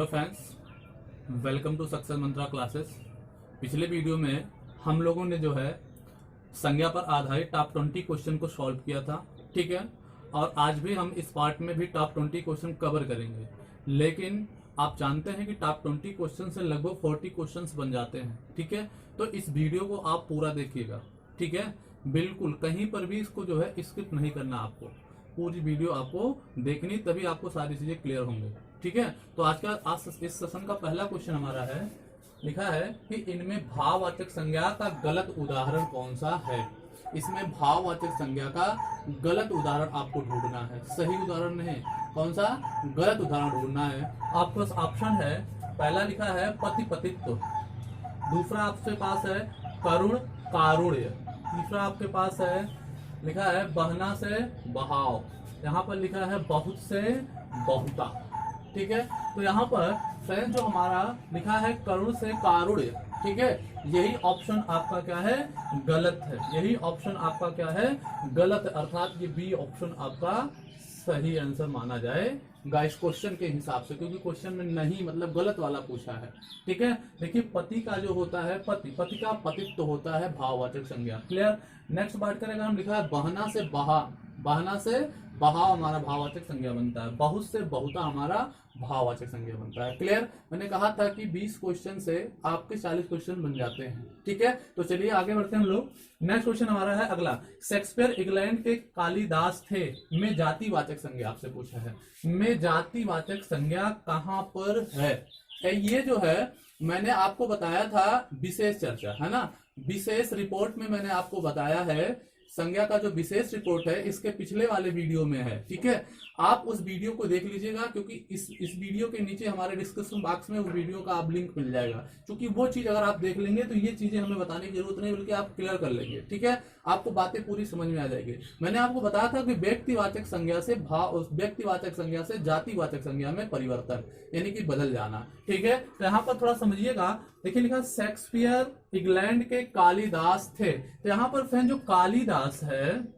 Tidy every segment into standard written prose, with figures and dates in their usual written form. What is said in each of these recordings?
Friends, welcome to success Mantra classes. पिछले video में हम लोगों ने जो है संज्ञा पर आधारित टॉप 20 क्वेश्चन को सॉल्व किया था, ठीक है। और आज भी हम इस पार्ट में भी टॉप 20 क्वेश्चन कवर करेंगे। लेकिन आप जानते हैं कि टॉप 20 क्वेश्चन से लगभग 40 क्वेश्चंस बन जाते हैं, ठीक है। तो इस वीडियो को आप पूरा देखिएगा, ठीक है। बिल्कुल कहीं पर भी इसको जो है स्किप नहीं करना, आपको पूरी वीडियो आपको देखनी, तभी आपको सारी चीजें क्लियर होंगे, ठीक है। तो आज इस सेशन का पहला क्वेश्चन हमारा है, लिखा है कि इनमें भाववाचक संज्ञा का गलत उदाहरण कौन सा है। इसमें भाववाचक संज्ञा का गलत उदाहरण आपको ढूंढना है, सही उदाहरण नहीं, कौन सा गलत उदाहरण ढूंढना है। आपके पास ऑप्शन है, पहला लिखा है पति पतित्व, दूसरा आपके पास है करुण कारुण्य, तीसरा आपके पास है लिखा है बहना से बहाव, यहाँ पर लिखा है बहुत से बहुता, ठीक है। तो यहाँ पर फ्रेंड जो हमारा लिखा है करुण से कारुण्य, ठीक है, यही ऑप्शन आपका क्या है, गलत है। यही ऑप्शन आपका क्या है, गलत है, अर्थात ये बी ऑप्शन आपका सही आंसर माना जाएगा इस क्वेश्चन के हिसाब से, क्योंकि क्वेश्चन में नहीं मतलब गलत वाला पूछा है, ठीक है। देखिए पति का जो होता है पति का पतित्व होता है भाववाचक संज्ञा, क्लियर। नेक्स्ट बात करेंगे हम, लिखा है बहना से बहाव हमारा भाववाचक संज्ञा बनता है, बहुत से बहुता हमारा भाववाचक संज्ञा बनता है, क्लियर। मैंने कहा था कि 20 क्वेश्चन से आपके 40 क्वेश्चन बन जाते हैं, ठीक है। तो चलिए आगे बढ़ते हैं हम लोग। नेक्स्ट क्वेश्चन हमारा है अगला, शेक्सपियर इंग्लैंड के कालिदास थे में जातिवाचक संज्ञा आपसे पूछा है, में जातिवाचक संज्ञा कहां पर है। ये जो है मैंने आपको बताया था विशेष चर्चा, है ना, विशेष रिपोर्ट में मैंने आपको बताया है। संज्ञा का जो विशेष रिपोर्ट है इसके पिछले वाले वीडियो में है, ठीक है। आप उस वीडियो को देख लीजिएगा, क्योंकि इस वीडियो के नीचे हमारे डिस्क्रिप्शन बॉक्स में उस वीडियो का आप लिंक मिल जाएगा। क्योंकि वो चीज अगर आप देख लेंगे तो ये चीजें हमें बताने की जरूरत नहीं, बल्कि आप क्लियर कर लेंगे, ठीक है। आपको बातें पूरी समझ में आ जाएगी। मैंने आपको बताया था कि व्यक्तिवाचक संज्ञा से जातिवाचक संज्ञा में परिवर्तन, यानी कि बदल जाना, ठीक है। तो यहाँ पर थोड़ा समझिएगा। देखिए लिखा शेक्सपियर इंग्लैंड के कालिदास थे, तो यहाँ पर फ्रेंड जो कालिदास है,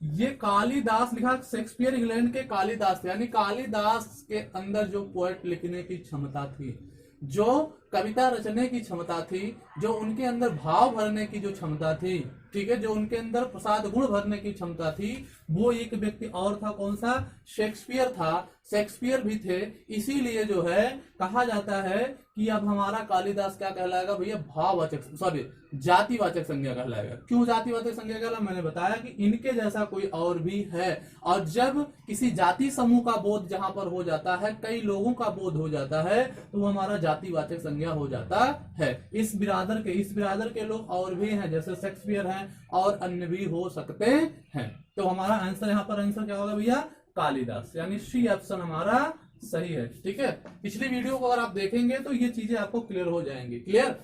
ये कालिदास लिखा शेक्सपियर इंग्लैंड के कालिदास थे, यानी कालिदास के अंदर जो पोएट लिखने की क्षमता थी, जो कविता रचने की क्षमता थी, जो उनके अंदर भाव भरने की जो क्षमता थी, ठीक है, जो उनके अंदर प्रसाद गुण भरने की क्षमता थी, वो एक व्यक्ति और था, कौन सा, शेक्सपियर था। शेक्सपियर भी थे, इसीलिए जो है कहा जाता है कि अब हमारा कालिदास क्या कहलाएगा भैया, जातिवाचक संज्ञा कहलाएगा। क्यों जातिवाचक संज्ञा कहलाएगा, मैंने बताया कि इनके जैसा कोई और भी है। और जब किसी जाति समूह का बोध जहां पर हो जाता है, कई लोगों का बोध हो जाता है, तो वो हमारा जातिवाचक संज्ञा हो जाता है। इस बिरादर के लोग और भी हैं, जैसे शेक्सपियर हैं, और अन्य भी हो सकते हैं। तो हमारा आंसर यहाँ पर आंसर क्या होगा भैया, कालिदास, यानी सी ऑप्शन हमारा सही है, ठीक है। पिछली वीडियो को अगर आप देखेंगे तो ये चीजें आपको क्लियर हो जाएंगी, क्लियर।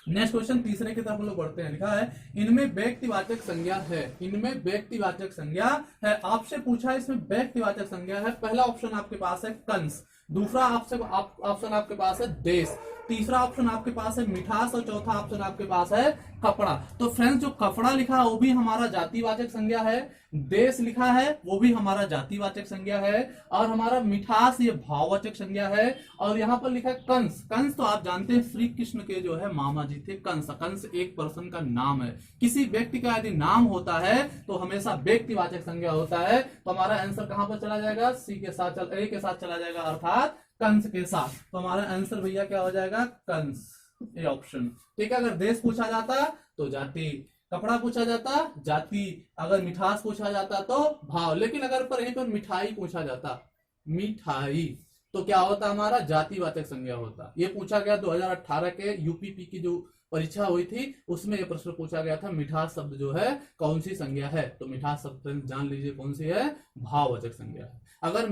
नेक्स्ट क्वेश्चन तीसरे की तरफ हम लोग बढ़ते हैं। लिखा है इनमें व्यक्तिवाचक संज्ञा है, इनमें व्यक्तिवाचक संज्ञा है। आपसे पूछा है इसमें व्यक्तिवाचक संज्ञा है। पहला ऑप्शन आपके पास है कंस, दूसरा ऑप्शन आपके पास है देश, तीसरा ऑप्शन आपके पास है मिठास, और चौथा ऑप्शन आपके पास है कपड़ा। तो फ्रेंड्स जो कपड़ा लिखा है वो भी हमारा जातिवाचक संज्ञा है, देश लिखा है वो भी हमारा जातिवाचक संज्ञा है, और हमारा मिठास ये भाववाचक संज्ञा है। और यहाँ पर लिखा है कंस, कंस तो आप जानते हैं श्री कृष्ण के जो है मामा जी थे कंस। कंस एक पर्सन का नाम है, किसी व्यक्ति का यदि नाम होता है तो हमेशा व्यक्तिवाचक संज्ञा होता है। तो हमारा आंसर कहां पर चला जाएगा, सी के साथ ए के साथ चला जाएगा, अर्थात कंस के साथ। तो हमारा आंसर भैया क्या हो जाएगा, कंस, ये ऑप्शन, ठीक है। अगर देश पूछा जाता तो जाति, कपड़ा पूछा जाता जाति, अगर मिठास पूछा जाता तो भाव। लेकिन अगर पर यहीं पर मिठाई पूछा जाता, मिठाई, तो क्या होता, हमारा जातिवाचक संज्ञा होता। ये पूछा गया 2018 के यूपीपी की जो परीक्षा हुई थी, उसमें ये प्रश्न पूछा गया था, मिठास शब्द जो है कौन सी संज्ञा है। तो मिठास शब्द जान लीजिए कौन सी है, भाववाचक संज्ञा है। अगर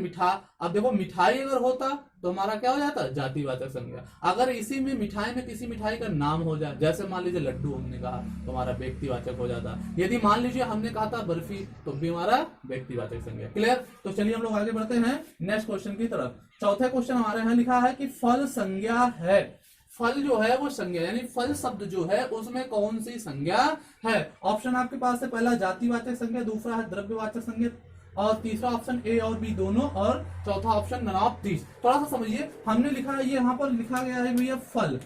अब देखो मिठाई अगर होता तो हमारा क्या हो जाता, जातिवाचक संज्ञा। अगर इसी में मिठाई में किसी मिठाई का नाम हो जाए, जैसे मान लीजिए लड्डू हमने कहा, तो हमारा व्यक्तिवाचक हो जाता। यदि मान लीजिए हमने कहा था बर्फी, तो भी हमारा व्यक्तिवाचक संज्ञा, क्लियर। तो चलिए हम लोग आगे बढ़ते हैं नेक्स्ट क्वेश्चन की तरफ। चौथे क्वेश्चन हमारे यहाँ लिखा है कि फल संज्ञा है, फल जो है वो संज्ञा, यानी फल शब्द जो है उसमें कौन सी संज्ञा है। ऑप्शन आपके पास है, पहला जातिवाचक संज्ञा, दूसरा है द्रव्यवाचक संज्ञा, और तीसरा ऑप्शन ए और बी दोनों, और चौथा ऑप्शन नन ऑफ दीज। थोड़ा सा समझिए, हमने लिखा है, ये यहाँ पर लिखा गया है भैया फल,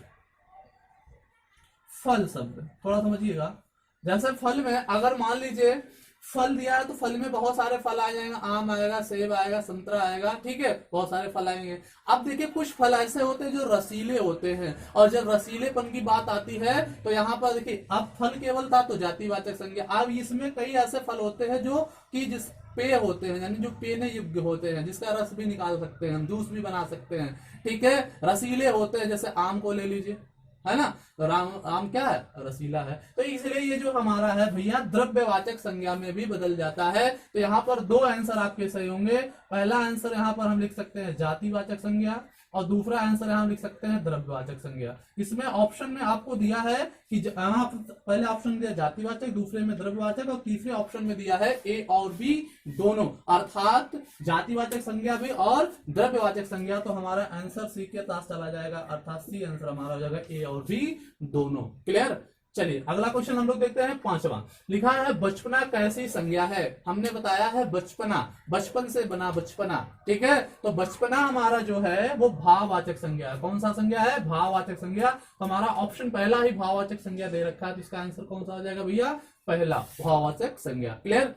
फल शब्द, थोड़ा समझिएगा। जैसे फल में अगर मान लीजिए फल दिया है तो फल में बहुत सारे फल आ जाएंगे, आम आएगा, सेब आएगा, संतरा आएगा, ठीक है, बहुत सारे फल आएंगे। अब देखिए कुछ फल ऐसे होते हैं जो रसीले होते हैं, और जब रसीलेपन की बात आती है तो यहाँ पर देखिए अब फल केवल था तो जातिवाचक संज्ञा। अब इसमें कई ऐसे फल होते हैं जो कि जिस पेय होते हैं, यानी जो पीने योग्य होते हैं, जिसका रस भी निकाल सकते हैं, हम जूस भी बना सकते हैं, ठीक है, रसीले होते हैं, जैसे आम को ले लीजिए, है ना, तो आम क्या है, रसीला है। तो इसलिए ये जो हमारा है भैया द्रव्यवाचक संज्ञा में भी बदल जाता है। तो यहाँ पर दो आंसर आपके सही होंगे। पहला आंसर यहाँ पर हम लिख सकते हैं जातिवाचक संज्ञा, और दूसरा आंसर यहाँ लिख सकते हैं द्रव्यवाचक संज्ञा। इसमें ऑप्शन में आपको दिया है कि यहाँ पहले ऑप्शन में दिया जातिवाचक, दूसरे में द्रव्यवाचक, और तीसरे ऑप्शन में दिया है ए और बी दोनों, अर्थात जातिवाचक संज्ञा भी और द्रव्यवाचक संज्ञा। तो हमारा आंसर सी के पास चला जाएगा, अर्थात सी आंसर हमारा हो जाएगा ए और बी दोनों। क्लियर। चलिए अगला क्वेश्चन हम लोग देखते हैं, पांचवा। लिखा है बचपना कैसी संज्ञा है। हमने बताया है बचपना, बचपन से बना बचपना, ठीक है। तो बचपना हमारा जो है वो भाववाचक संज्ञा है। कौन सा संज्ञा है, भाववाचक संज्ञा। तो हमारा ऑप्शन पहला ही भाववाचक संज्ञा दे रखा है, तो इसका आंसर कौन सा हो जाएगा भैया, पहला भाववाचक संज्ञा। क्लियर।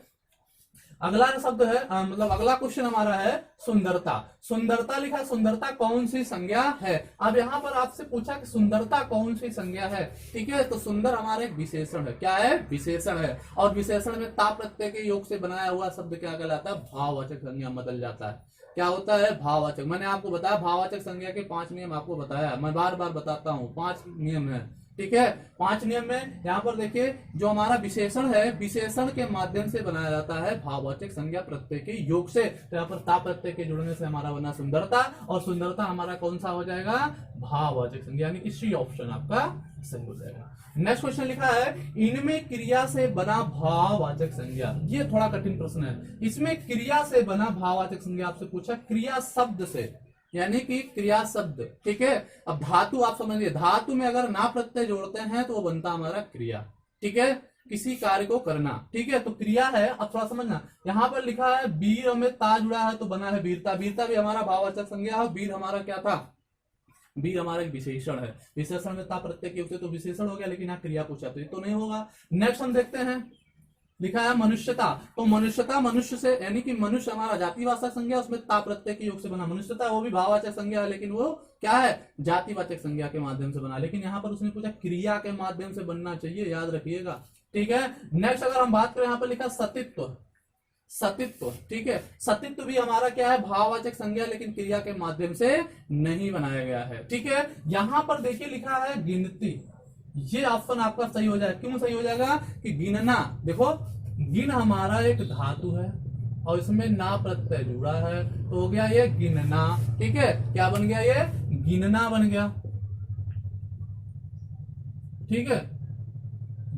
अगला शब्द है मतलब अगला क्वेश्चन हमारा है सुंदरता। सुंदरता लिखा है, सुंदरता कौन सी संज्ञा है। अब यहाँ पर आपसे पूछा कि सुंदरता कौन सी संज्ञा है, ठीक है। तो सुंदर हमारा एक विशेषण है। क्या है, विशेषण है, और विशेषण में ता प्रत्यय के योग से बनाया हुआ शब्द क्या कहलाता है, भाववाचक संज्ञा बदल जाता है। क्या होता है, भाववाचक। मैंने आपको बताया भाववाचक संज्ञा के 5 नियम आपको बताया, मैं बार बार बताता हूँ, 5 नियम है, ठीक है। 5 नियम में यहाँ पर देखिए जो हमारा विशेषण है, विशेषण के माध्यम से बनाया जाता है भाववाचक संज्ञा प्रत्यय के योग से। तो यहाँ पर ता प्रत्यय के जुड़ने से हमारा बना सुंदरता, और सुंदरता हमारा कौन सा हो जाएगा, भाववाचक संज्ञा, यानी कि सी ऑप्शन आपका सही हो जाएगा। नेक्स्ट क्वेश्चन लिखा है इनमें क्रिया से बना भाववाचक संज्ञा। ये थोड़ा कठिन प्रश्न है। इसमें क्रिया से बना भाववाचक संज्ञा आपसे पूछा, क्रिया शब्द से, यानी कि क्रिया शब्द, ठीक है। अब धातु आप समझिए, धातु में अगर ना प्रत्यय जोड़ते हैं तो वो बनता हमारा क्रिया, ठीक है, किसी कार्य को करना, ठीक है। तो क्रिया है। अब थोड़ा समझना, यहाँ पर लिखा है वीर में ता जुड़ा है तो बना है वीरता। वीरता भी हमारा भाववाचक संज्ञा है। वीर हमारा क्या था, वीर हमारा एक विशेषण है, विशेषण में ता प्रत्यय के होते तो विशेषण हो गया, लेकिन यहाँ क्रिया पूछा तो ये तो नहीं होगा। नेक्स्ट हम देखते हैं, लिखा है मनुष्यता। तो मनुष्यता मनुष्य से, यानी कि मनुष्य हमारा जातिवाचक संज्ञा, उसमें ता प्रत्यय के योग से बना मनुष्यता, वो भी भाववाचक संज्ञा है, लेकिन वो क्या है, जातिवाचक संज्ञा के माध्यम से बना। लेकिन यहाँ पर उसने पूछा क्रिया के माध्यम से बनना चाहिए, याद रखिएगा, ठीक है। नेक्स्ट अगर हम बात करें, यहाँ पर लिखा सतित्व, सतित्व, ठीक है। सतित्व भी हमारा क्या है, भाववाचक संज्ञा, लेकिन क्रिया के माध्यम से नहीं बनाया गया है, ठीक है। यहाँ पर देखिए लिखा है गिनती। ये ऑप्शन आपका सही हो जाएगा। क्यों सही हो जाएगा कि गिनना, देखो गिन हमारा एक धातु है और इसमें ना प्रत्यय जुड़ा है, तो हो गया ये गिनना, ठीक है। क्या बन गया, ये गिनना बन गया, ठीक है,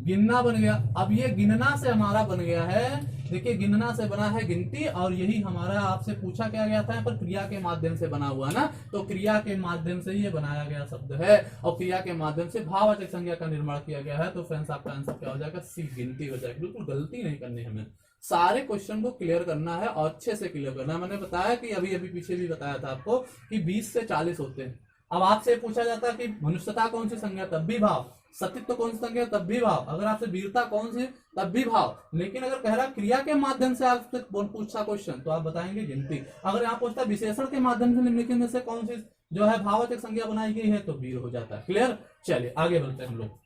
गिनना बन गया। अब ये गिनना से हमारा बन गया है, देखिए गिनना से बना है गिनती, और यही हमारा आपसे पूछा क्या गया था यहाँ पर, क्रिया के माध्यम से बना हुआ ना, तो क्रिया के माध्यम से ये बनाया गया शब्द है, और क्रिया के माध्यम से भाववाचक संज्ञा का निर्माण किया गया है। तो फ्रेंड्स आपका आंसर क्या हो जाएगा, सी गिनती हो जाएगा। बिल्कुल गलती नहीं करनी है, हमें सारे क्वेश्चन को क्लियर करना है और अच्छे से क्लियर करना है। मैंने बताया कि अभी अभी पीछे भी बताया था आपको कि 20 से 40 होते हैं। अब आपसे पूछा जाता है कि मनुष्यता कौन सी संज्ञा, तब भी भाव, सतित्व कौन सी संज्ञा, तब भी भाव, अगर आपसे वीरता कौन सी, तब भी भाव। लेकिन अगर कह रहा क्रिया के माध्यम से आपसे पूछा क्वेश्चन, तो आप बताएंगे गिनती। अगर यहाँ पूछता विशेषण के माध्यम से निम्नलिखित में से कौन सी जो है भाववाचक संज्ञा बनाई गई है, तो वीर हो जाता है। क्लियर। चलिए आगे बढ़ते हैं हम लोग।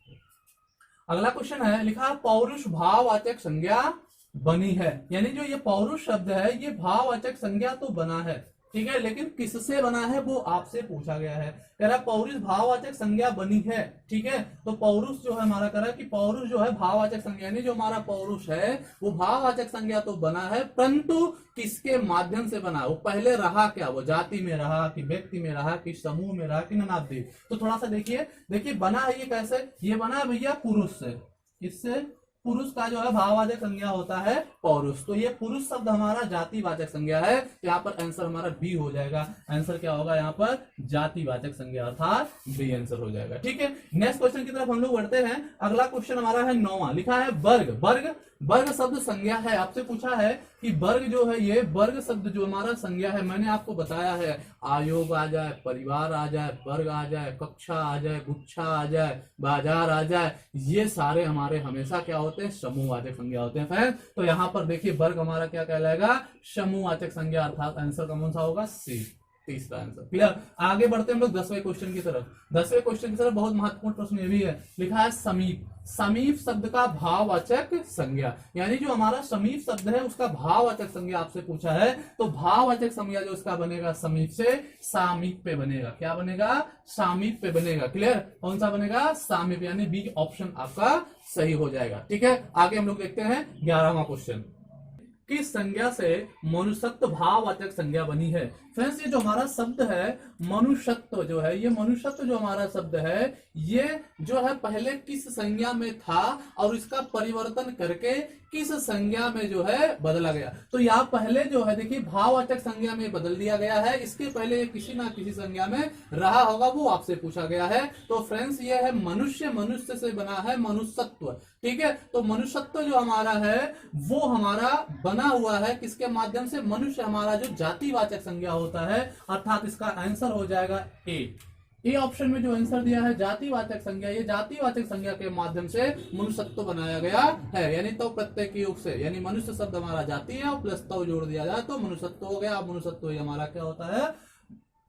अगला क्वेश्चन है, लिखा पौरुष भाववाचक संज्ञा बनी है, यानी जो ये पौरुष शब्द है ये भाववाचक संज्ञा तो बना है, ठीक है, लेकिन किससे बना है वो आपसे पूछा गया है। कह रहा पौरुष भाववाचक संज्ञा बनी है, ठीक है। तो पौरुष जो है हमारा कह रहा है कि पौरुष जो है भाववाचक संज्ञा, यानी जो हमारा पौरुष है वो भाववाचक संज्ञा तो बना है, परंतु किसके माध्यम से बना, वो पहले रहा क्या, वो जाति में रहा कि व्यक्ति में रहा कि समूह में रहा कि ननाब्दी। तो थोड़ा सा देखिए बना है ये कैसे, ये बना है भैया पुरुष से, इससे पुरुष का जो है भाववाचक संज्ञा होता है पौरुष। तो ये पुरुष शब्द हमारा जातिवाचक संज्ञा है, तो यहाँ पर आंसर हमारा बी हो जाएगा। आंसर क्या होगा यहाँ पर, जातिवाचक संज्ञा, अर्थात बी आंसर हो जाएगा, ठीक है। नेक्स्ट क्वेश्चन की तरफ हम लोग बढ़ते हैं। अगला क्वेश्चन हमारा है 9वां, लिखा है वर्ग। वर्ग वर्ग शब्द संज्ञा है। आपसे पूछा है कि वर्ग जो है, ये वर्ग शब्द जो हमारा संज्ञा है, मैंने आपको बताया है आयोग आ जाए, परिवार आ जाए, वर्ग आ जाए, कक्षा आ जाए, गुच्छा आ जाए, बाजार आ जाए, ये सारे हमारे हमेशा क्या होते हैं, समूहवाचक संज्ञा होते हैं फ्रेंड। तो यहाँ पर देखिए वर्ग हमारा क्या कहलाएगा, समूहवाचक संज्ञा, अर्थात आंसर कौन सा होगा, सी, तीसरा आंसर। क्लियर। आगे बढ़ते हैं हम लोग 10वें क्वेश्चन की तरफ। 10वें क्वेश्चन की तरफ बहुत महत्वपूर्ण प्रश्न ये भी है, लिखा है समीप। समीप शब्द का भाववाचक संज्ञा, यानी जो हमारा समीप शब्द है उसका भाववाचक संज्ञा आपसे पूछा है, तो भाववाचक संज्ञा जो उसका बनेगा समीप से सामीप पे बनेगा। क्या बनेगा, सामीप पे बनेगा। क्लियर। कौन सा बनेगा, सामीप, यानी बी ऑप्शन आपका सही हो जाएगा। ठीक है, आगे हम लोग देखते हैं 11वां क्वेश्चन। किस संज्ञा से मनुष्यत्व भाववाचक संज्ञा बनी है। फ्रेंड्स, ये जो हमारा शब्द है मनुष्यत्व जो है, ये मनुष्यत्व जो हमारा शब्द है, ये जो है पहले किस संज्ञा में था और इसका परिवर्तन करके किस संज्ञा में जो है बदला गया। तो यहाँ पहले जो है देखिए भाववाचक संज्ञा में बदल दिया गया है, इसके पहले किसी ना किसी संज्ञा में रहा होगा, वो आपसे पूछा गया है। तो फ्रेंड्स ये है मनुष्य, मनुष्य से बना है मनुष्यत्व। ठीक है, तो मनुष्यत्व जो हमारा है वो हमारा बना हुआ है किसके माध्यम से, मनुष्य हमारा जो जातिवाचक संज्ञा होता है, अर्थात इसका आंसर हो जाएगा ए ऑप्शन में जो आंसर दिया है जातिवाचक संज्ञा, ये जातिवाचक संज्ञा के माध्यम से मनुष्यत्व बनाया गया है। यानी तो प्रत्यय के योग से, यानी मनुष्य शब्द हमारा जाति है और प्लस तो जोड़ दिया जाए तो मनुष्यत्व हो गया। अब मनुष्यत्व हमारा क्या होता है,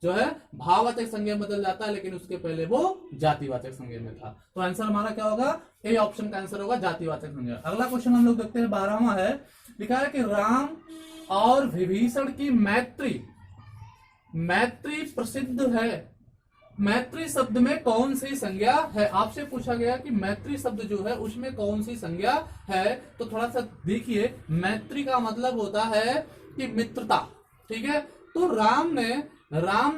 जो है भाववाचक संज्ञा में बदल जाता है, लेकिन उसके पहले वो जातिवाचक संज्ञा में था। तो आंसर हमारा क्या होगा, ए ऑप्शन का आंसर होगा जातिवाचक संज्ञा। अगला क्वेश्चन हम लोग देखते हैं 12वां है, लिखा है कि राम और विभीषण की मैत्री, मैत्री प्रसिद्ध है, मैत्री शब्द में कौन सी संज्ञा है। आपसे पूछा गया कि मैत्री शब्द जो है उसमें कौन सी संज्ञा है। तो थोड़ा सा देखिए, मैत्री का मतलब होता है कि मित्रता। ठीक है, तो राम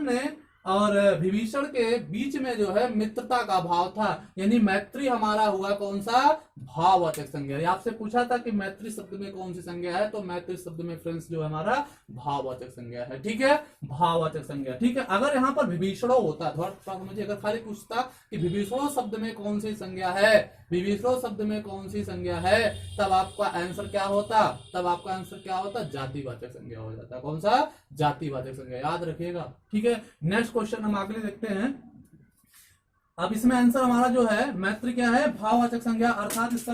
ने और विभीषण के बीच में जो है मित्रता का भाव था, यानी मैत्री हमारा हुआ कौन सा, भाववाचक संज्ञा। आपसे पूछा था कि मैत्री शब्द में कौन सी संज्ञा है, तो मैत्री शब्द में फ्रेंड्स जो है हमारा भाववाचक संज्ञा है। ठीक है, भाववाचक संज्ञा। ठीक है, अगर यहाँ पर विभीषणो होता, थोड़ा मुझे अगर खाली पूछता कि विभीषणो शब्द में कौन सी संज्ञा है, विभीषणो शब्द में कौन सी संज्ञा है, तब आपका आंसर क्या होता, तब आपका आंसर क्या होता, जातिवाचक संज्ञा हो जाता। कौन सा, जातिवाचक संज्ञा, याद रखिएगा। ठीक है, नेक्स्ट क्वेश्चन हम आगे देखते हैं। अब इसमें आंसर हमारा जो है मैत्री क्या है, भाववाचक संज्ञा, अर्थात इसका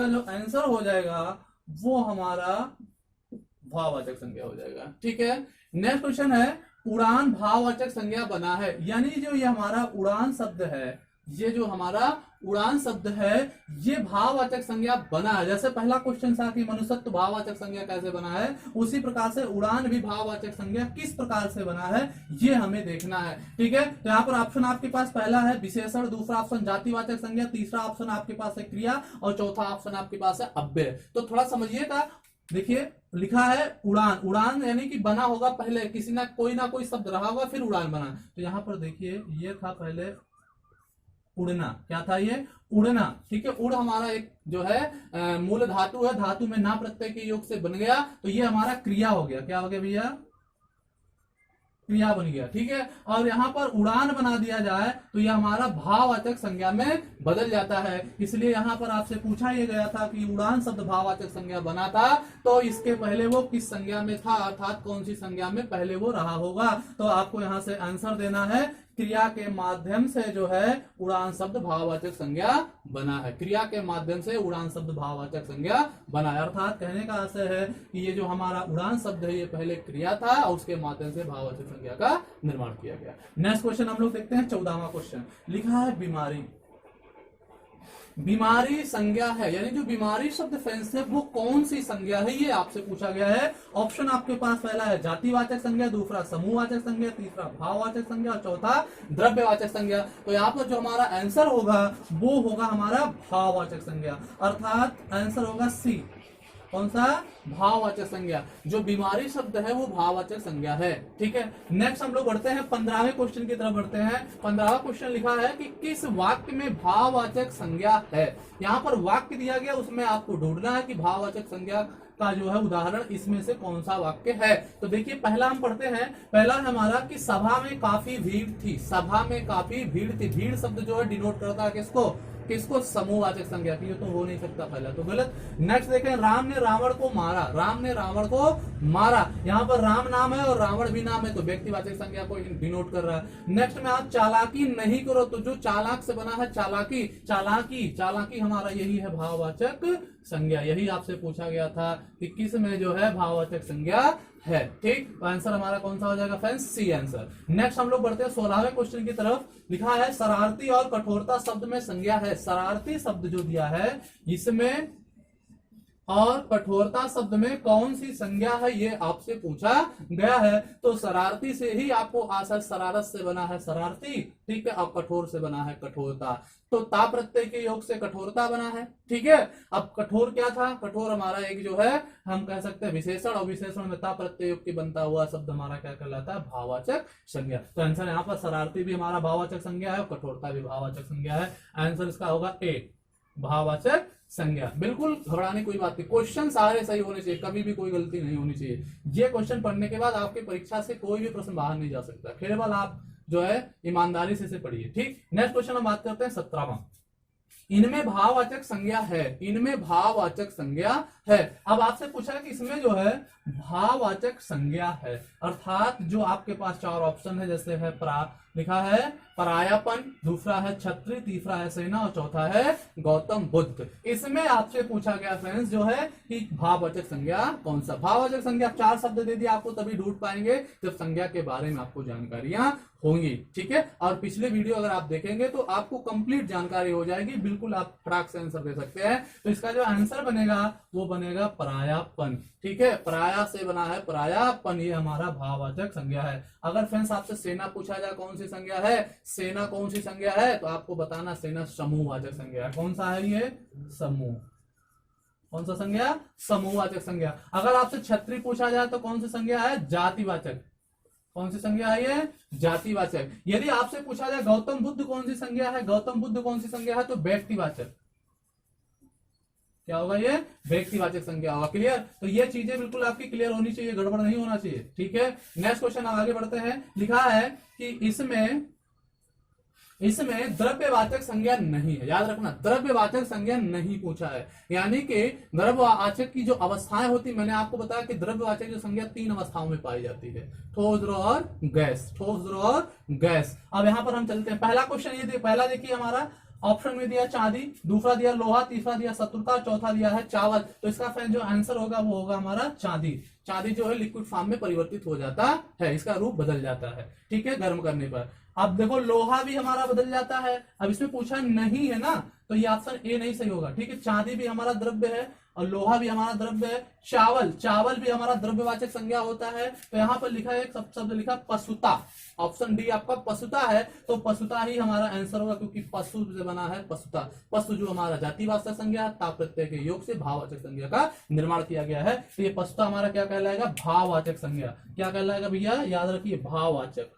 जो आंसर हो जाएगा वो हमारा भाववाचक संज्ञा हो जाएगा। ठीक है, नेक्स्ट क्वेश्चन है, उड़ान भाववाचक संज्ञा बना है, यानी जो ये हमारा उड़ान शब्द है, ये जो हमारा उड़ान शब्द है ये भाववाचक संज्ञा बना है। जैसे पहला क्वेश्चन था कि मनुष्यत्व भाववाचक संज्ञा कैसे बना है, उसी प्रकार से उड़ान भी भाववाचक संज्ञा किस प्रकार से बना है ये हमें देखना है। ठीक है, तो यहाँ पर ऑप्शन आपके पास पहला है विशेषण, दूसरा ऑप्शन जातिवाचक संज्ञा, तीसरा ऑप्शन आपके पास है क्रिया और चौथा ऑप्शन आपके पास है अव्यय। तो थोड़ा समझिएगा, देखिए लिखा है उड़ान, उड़ान यानी कि बना होगा पहले किसी ना कोई शब्द रहा होगा फिर उड़ान बना। तो यहाँ पर देखिए ये था पहले उड़ना, क्या था ये, उड़ना। ठीक है, उड़ हमारा एक जो है मूल धातु है, धातु में ना प्रत्यय के योग से बन गया, तो ये हमारा क्रिया हो गया। क्या हो गया भैया, क्रिया बन गया। ठीक है, और यहाँ पर उड़ान बना दिया जाए तो यह हमारा भाववाचक संज्ञा में बदल जाता है। इसलिए यहाँ पर आपसे पूछा यह गया था कि उड़ान शब्द भाववाचक संज्ञा बना था तो इसके पहले वो किस संज्ञा में था, अर्थात कौन सी संज्ञा में पहले वो रहा होगा। तो आपको यहाँ से आंसर देना है, क्रिया के माध्यम से जो है उड़ान शब्द भाववाचक संज्ञा बना है, क्रिया के माध्यम से उड़ान शब्द भाववाचक संज्ञा बना है। अर्थात कहने का आशय है कि ये जो हमारा उड़ान शब्द है ये पहले क्रिया था और उसके माध्यम से भाववाचक संज्ञा का निर्माण किया गया। नेक्स्ट क्वेश्चन हम लोग देखते हैं 14वां क्वेश्चन, लिखा है बीमारी। बीमारी संज्ञा है, यानी जो बीमारी शब्द फ्रेंड्स है वो कौन सी संज्ञा है ये आपसे पूछा गया है। ऑप्शन आपके पास पहला है जातिवाचक संज्ञा, दूसरा समूहवाचक संज्ञा, तीसरा भाववाचक संज्ञा और चौथा द्रव्यवाचक संज्ञा। तो यहाँ पर जो हमारा आंसर होगा वो होगा हमारा भाववाचक संज्ञा, अर्थात आंसर होगा सी। कौन सा, भाववाचक संज्ञा। जो बीमारी शब्द है वो भाववाचक संज्ञा है। ठीक है, नेक्स्ट हम लोग बढ़ते हैं 15वें क्वेश्चन की तरफ बढ़ते हैं। 15वां क्वेश्चन लिखा है कि किस वाक्य में भाववाचक संज्ञा है। यहाँ पर वाक्य दिया गया, उसमें आपको ढूंढना है कि भाववाचक संज्ञा का जो है उदाहरण इसमें से कौन सा वाक्य है। तो देखिए पहला हम पढ़ते हैं, पहला हमारा कि सभा में काफी भीड़ थी, सभा में काफी भीड़ थी। भीड़ शब्द जो है डिनोट करता है किसको, किसको? समूहवाचक संज्ञा की, ये तो हो नहीं सकता पहला, तो गलत। नेक्स्ट देखें, राम ने रावण को मारा, राम ने रावण को मारा, यहाँ पर राम नाम है और रावण भी नाम है, तो व्यक्तिवाचक संज्ञा को डिनोट कर रहा है। नेक्स्ट में आप चालाकी नहीं करो, तो जो चालाक से बना है चालाकी, चालाकी, चालाकी हमारा यही है भाववाचक संज्ञा। यही आपसे पूछा गया था कि किस में जो है भाववाचक संज्ञा है, ठीक। तो आंसर हमारा कौन सा हो जाएगा फ्रेंड्स? C answer. नेक्स्ट हम लोग बढ़ते हैं 16वें क्वेश्चन की तरफ। लिखा है शरारती और कठोरता शब्द में संज्ञा है। शरारती शब्द जो दिया है इसमें और कठोरता शब्द में कौन सी संज्ञा है, ये आपसे पूछा गया है। तो शरारती से ही आपको आशा, शरारत से बना है शरारती, ठीक है, और कठोर से बना है कठोरता, तो ता प्रत्यय के योग से कठोरता बना है, ठीक है। अब कठोर क्या था? कठोर हमारा एक जो है हम कह सकते हैं विशेषण, और विशेषण में ता प्रत्यय योग की बनता हुआ शब्द हमारा क्या कहलाता है? भाववाचक संज्ञा। तो आंसर यहाँ पर शरारती भी हमारा भाववाचक संज्ञा है और कठोरता भी भाववाचक संज्ञा है। आंसर इसका होगा ए, भाववाचक संज्ञा। बिल्कुल घबराने कोई बात नहीं, क्वेश्चन सारे सही होने चाहिए, कभी भी कोई गलती नहीं होनी चाहिए। ये क्वेश्चन पढ़ने के बाद आपकी परीक्षा से कोई भी प्रश्न बाहर नहीं जा सकता, केवल आप जो है ईमानदारी से पढ़िए, ठीक। नेक्स्ट क्वेश्चन हम बात करते हैं 17वां। इनमें भाववाचक संज्ञा है, इनमें भाववाचक संज्ञा है। अब आपसे पूछा है कि इसमें जो है भाववाचक संज्ञा है, अर्थात जो आपके पास चार ऑप्शन है, जैसे है लिखा है परायापन, दूसरा है छत्री, तीसरा है सेना और चौथा है गौतम बुद्ध। इसमें आपसे पूछा गया फ्रेंड्स जो है कि भाववाचक संज्ञा कौन सा? भाववाचक संज्ञा चार शब्द दे दिया आपको, तभी ढूंढ पाएंगे जब संज्ञा के बारे में आपको जानकारियां होंगी, ठीक है। और पिछले वीडियो अगर आप देखेंगे तो आपको कंप्लीट जानकारी हो जाएगी, बिल्कुल आप फटाक से आंसर दे सकते हैं। तो इसका जो आंसर बनेगा वो बनेगा परायापन, ठीक है, पराया से बना है परायापन, ये हमारा भाववाचक संज्ञा है। अगर फ्रेंड्स आपसे सेना पूछा जाए कौन सी संज्ञा है, सेना कौन सी संज्ञा है, तो आपको बताना सेना समूहवाचक संज्ञा है। कौन सा है ये? समूह। कौन सा संज्ञा? समूहवाचक संज्ञा। अगर आपसे छत्री पूछा जाए तो कौन सी संज्ञा है? जातिवाचक। कौन सी संज्ञा है ये? जातिवाचक। यदि आपसे पूछा जाए गौतम बुद्ध कौन सी संज्ञा है, गौतम बुद्ध कौन सी संज्ञा है, तो व्यक्तिवाचक। क्या होगा ये? व्यक्तिवाचक संज्ञा होगा। क्लियर? तो ये चीजें बिल्कुल आपकी क्लियर होनी चाहिए, गड़बड़ नहीं होना चाहिए, ठीक है। नेक्स्ट क्वेश्चन आगे बढ़ते हैं। लिखा है कि इसमें द्रव्यवाचक संज्ञा नहीं है। याद रखना, द्रव्यवाचक संज्ञा नहीं पूछा है, यानी कि द्रव्यवाचक की जो अवस्थाएं होती, मैंने आपको बताया कि द्रव्यवाचक जो संज्ञा तीन अवस्थाओं में पाई जाती है, ठोस, द्रव और गैस, ठोस, द्रव और गैस। अब यहां पर हम चलते हैं। पहला क्वेश्चन ये पहला देखिए हमारा ऑप्शन में दिया चांदी, दूसरा दिया लोहा, तीसरा दिया शत्रुता, चौथा दिया है चावल। तो इसका फ्रेंड जो आंसर होगा वो होगा हमारा चांदी। चांदी जो है लिक्विड फॉर्म में परिवर्तित हो जाता है, इसका रूप बदल जाता है, ठीक है, गर्म करने पर। अब देखो लोहा भी हमारा बदल जाता है। अब इसमें पूछा नहीं है ना, तो ये ऑप्शन ए नहीं सही होगा, ठीक है। चांदी भी हमारा द्रव्य है और लोहा भी हमारा द्रव्य है। चावल भी हमारा द्रव्यवाचक संज्ञा होता है। तो यहाँ पर लिखा है एक शब्द लिखा पशुता, ऑप्शन डी आपका पशुता है। तो पशुता ही हमारा आंसर होगा, क्योंकि पशु से बना है पशुता। पशु जो हमारा जातिवाचक संज्ञा, ता प्रत्यय के योग से भाववाचक संज्ञा का निर्माण किया गया है। तो ये पशुता हमारा क्या कहलाएगा? भाववाचक संज्ञा। क्या कहलाएगा भैया? याद रखिए, भाववाचक,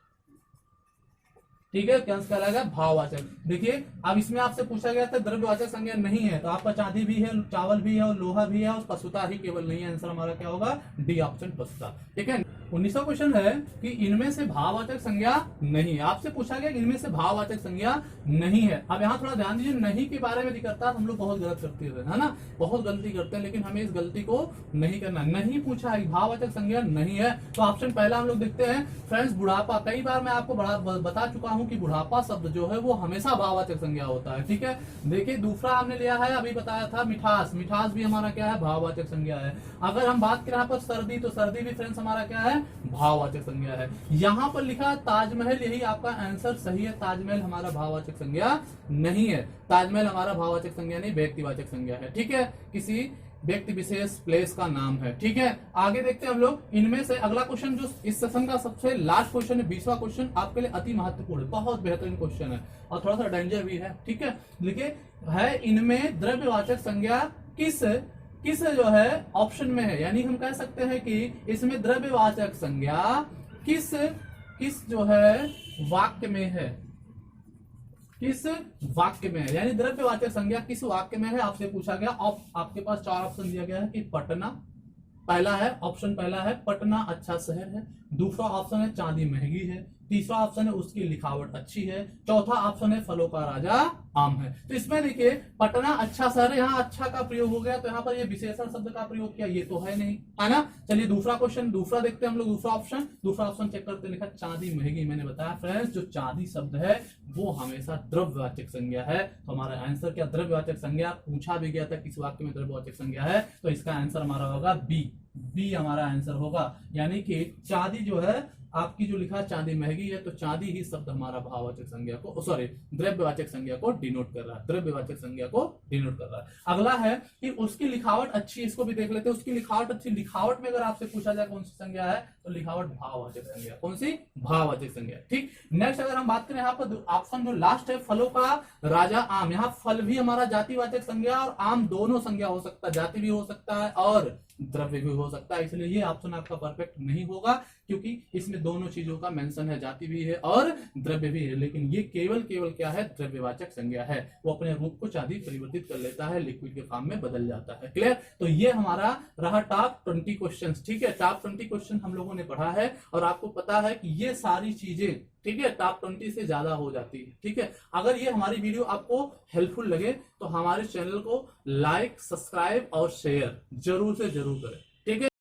ठीक है। क्या कहलाएगा? भाववाचक। देखिए अब इसमें आपसे पूछा गया था द्रव्यवाचक संज्ञा नहीं है, तो आपका चांदी भी है, चावल भी है और लोहा भी है, और पशुता ही केवल नहीं है। आंसर हमारा क्या होगा? डी ऑप्शन, पशुता, ठीक है। 19वां क्वेश्चन है कि इनमें से भाववाचक संज्ञा नहीं है। आपसे पूछा गया कि इनमें से भाववाचक संज्ञा नहीं है। अब यहाँ थोड़ा ध्यान दीजिए, नहीं के बारे में दिक्कत हम लोग बहुत गलत करते हैं ना, बहुत गलती करते हैं, लेकिन हमें इस गलती को नहीं करना। नहीं पूछा है, भाववाचक संज्ञा नहीं है, तो ऑप्शन पहला हम लोग देखते हैं फ्रेंड्स, बुढ़ापा। कई बार मैं आपको बता चुका हूं कि बुढ़ापा शब्द जो है वो हमेशा भाववाचक संज्ञा होता है, ठीक है। देखिए दूसरा हमने लिया है, अभी बताया था मिठास, मिठास भी हमारा क्या है? भाववाचक संज्ञा है। अगर हम बात करें यहाँ पर सर्दी, तो सर्दी भी फ्रेंड्स हमारा क्या है? भाववाचक संज्ञा है। यहाँ पर लिखा ताजमहल, यही आपका आंसर सही है। ताजमहल हमारा भाववाचक संज्ञा नहीं है। ताजमहल हमारा भाववाचक संज्ञा नहीं, व्यक्तिवाचक संज्ञा है, ठीक है, किसी व्यक्ति विशेष प्लेस का नाम है, ठीक है। आगे देखते हैं हम लोग। इनमें से अगला क्वेश्चन जो इस सेशन का सबसे लास्ट क्वेश्चन है, 20वां क्वेश्चन, आपके लिए अति महत्वपूर्ण है, बहुत बेहतरीन क्वेश्चन है और थोड़ा सा डेंजर भी है, ठीक है। देखिए है, इनमें द्रव्यवाचक संज्ञा किस जो है ऑप्शन में है, यानी हम कह सकते हैं कि इसमें द्रव्यवाचक संज्ञा किस जो है वाक्य में है, किस वाक्य में है, यानी द्रव्यवाचक संज्ञा किस वाक्य में है, आपसे पूछा गया। आपके पास चार ऑप्शन दिया गया है कि पटना पहला है, ऑप्शन पहला है पटना अच्छा शहर है, दूसरा ऑप्शन है चांदी महंगी है, तीसरा ऑप्शन है उसकी लिखावट अच्छी है, चौथा ऑप्शन है फलों का राजा आम है। तो इसमें देखिए पटना अच्छा शहर है, यहाँ अच्छा का प्रयोग हो गया, तो यहाँ पर ये विशेषण शब्द का प्रयोग किया, ये तो है नहीं, है ना। चलिए दूसरा क्वेश्चन, दूसरा देखते हैं हम लोग, दूसरा ऑप्शन चेक करते, लिखा चांदी महंगी। मैंने बताया फ्रेंड्स जो चांदी शब्द है वो हमेशा द्रव्यवाचक संज्ञा है, तो हमारा आंसर क्या, द्रव्यवाचक संज्ञा। पूछा भी गया था किस वाक्य में द्रव्यवाचक संज्ञा है, तो इसका आंसर हमारा होगा बी हमारा आंसर होगा। यानी कि चांदी जो है आपकी जो लिखा चांदी महंगी है, तो चांदी ही शब्द हमारा भाववाचक संज्ञा को, सॉरी द्रव्यवाचक संज्ञा को डिनोट कर रहा है, द्रव्यवाचक संज्ञा को डिनोट कर रहा है। अगला है कि उसकी लिखावट अच्छी, इसको भी देख लेते हैं। उसकी लिखावट अच्छी, लिखावट में अगर आपसे पूछा जाए कौन सी संज्ञा है, तो लिखावट भाववाचक संज्ञा, कौन सी, भाववाचक संज्ञा। ठीक, नेक्स्ट अगर हम बात करें यहाँ पर ऑप्शन जो लास्ट है फलों का राजा आम, यहाँ फल भी हमारा जातिवाचक संज्ञा और आम दोनों संज्ञा हो सकता है, जाति भी हो सकता है और द्रव्य भी हो सकता है, इसलिए ये ऑप्शन आपका परफेक्ट नहीं होगा, क्योंकि इसमें दोनों चीजों का मेंशन है, जाति भी है और द्रव्य भी है, लेकिन ये केवल क्या है, द्रव्यवाचक संज्ञा है, वो अपने रूप को चांदी परिवर्तित कर लेता है, लिक्विड के फॉर्म में बदल जाता है। क्लियर, तो ये हमारा रहा टॉप 20 क्वेश्चन। ठीक है, टॉप 20 क्वेश्चन हम लोगों ने पढ़ा है और आपको पता है कि ये सारी चीजें, ठीक है, टॉप 20 से ज्यादा हो जाती है। ठीक है, अगर ये हमारी वीडियो आपको हेल्पफुल लगे तो हमारे चैनल को लाइक, सब्सक्राइब और शेयर जरूर से जरूर करें। ठीक है।